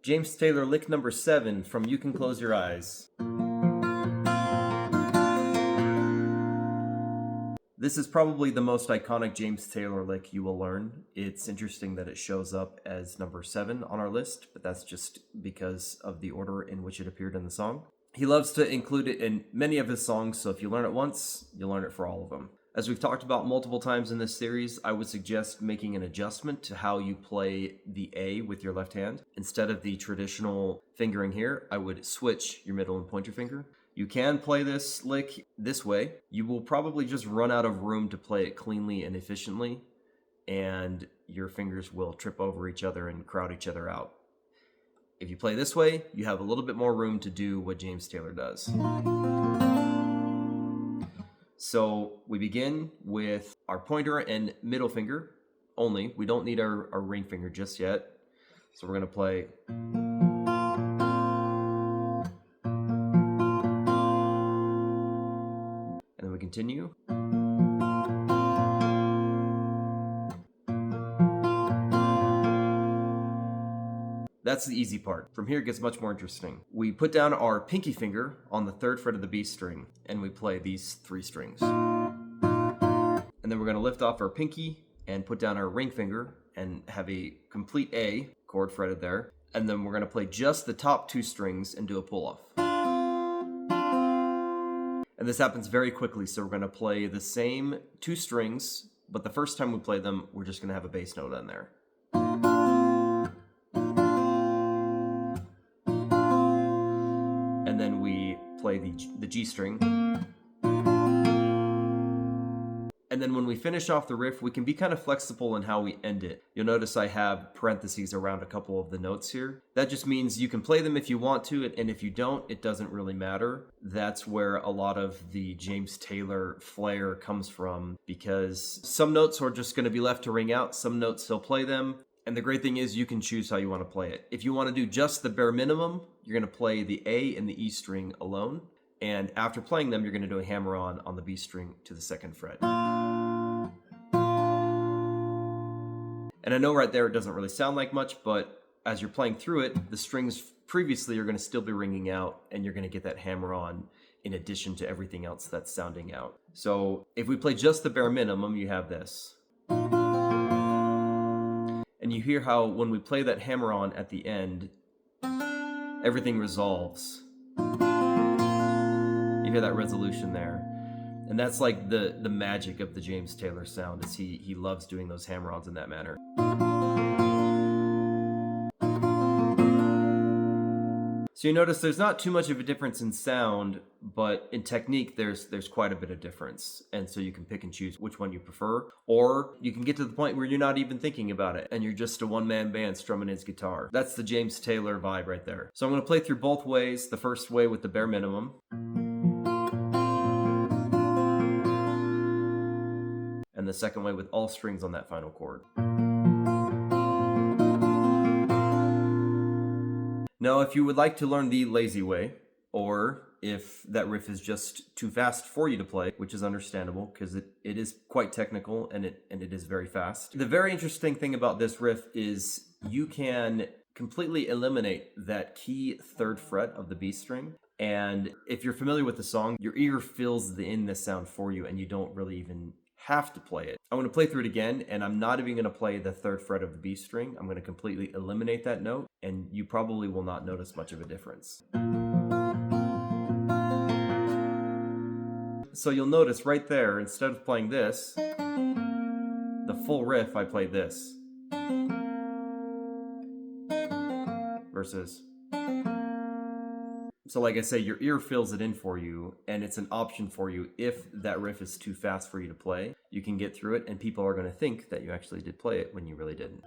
James Taylor lick number 7 from You Can Close Your Eyes. This is probably the most iconic James Taylor lick you will learn. It's interesting that it shows up as number 7 on our list, but that's just because of the order in which it appeared in the song. He loves to include it in many of his songs, so if you learn it once, you'll learn it for all of them. As we've talked about multiple times in this series, I would suggest making an adjustment to how you play the A with your left hand. Instead of the traditional fingering here, I would switch your middle and pointer finger. You can play this lick this way. You will probably just run out of room to play it cleanly and efficiently, and your fingers will trip over each other and crowd each other out. If you play this way, you have a little bit more room to do what James Taylor does. So we begin with our pointer and middle finger only. We don't need our ring finger just yet. So we're going to play. And then we continue. That's the easy part. From here it gets much more interesting. We put down our pinky finger on the 3rd fret of the B string, and we play these 3 strings. And then we're going to lift off our pinky and put down our ring finger and have a complete A chord fretted there. And then we're going to play just the top 2 strings and do a pull-off. And this happens very quickly, so we're going to play the same 2 strings, but the first time we play them, we're just going to have a bass note on there. And then we play the G string. And then when we finish off the riff, we can be kind of flexible in how we end it. You'll notice I have parentheses around a couple of the notes here. That just means you can play them if you want to, and if you don't, it doesn't really matter. That's where a lot of the James Taylor flair comes from, because some notes are just going to be left to ring out, some notes he'll play them. And the great thing is you can choose how you want to play it. If you want to do just the bare minimum, you're going to play the A and the E string alone. And after playing them, you're going to do a hammer-on the B string to the 2nd fret. And I know right there it doesn't really sound like much, but as you're playing through it, the strings previously are going to still be ringing out, and you're going to get that hammer-on in addition to everything else that's sounding out. So if we play just the bare minimum, you have this. And you hear how when we play that hammer-on at the end, everything resolves. You hear that resolution there. And that's like the magic of the James Taylor sound, is he loves doing those hammer-ons in that manner. So you notice there's not too much of a difference in sound, but in technique there's quite a bit of difference. And so you can pick and choose which one you prefer, or you can get to the point where you're not even thinking about it and you're just a one-man band strumming his guitar. That's the James Taylor vibe right there. So I'm going to play through both ways. The first way with the bare minimum. And the second way with all strings on that final chord. Now, if you would like to learn the lazy way, or if that riff is just too fast for you to play, which is understandable because it is quite technical and it is very fast. The very interesting thing about this riff is you can completely eliminate that key 3rd fret of the B string. And if you're familiar with the song, your ear fills in this sound for you and you don't really even have to play it. I'm going to play through it again, and I'm not even going to play the 3rd fret of the B string. I'm going to completely eliminate that note, and you probably will not notice much of a difference. So you'll notice right there, instead of playing this, the full riff, I play this. Versus. So like I say, your ear fills it in for you, and it's an option for you. If that riff is too fast for you to play, you can get through it, and people are going to think that you actually did play it when you really didn't.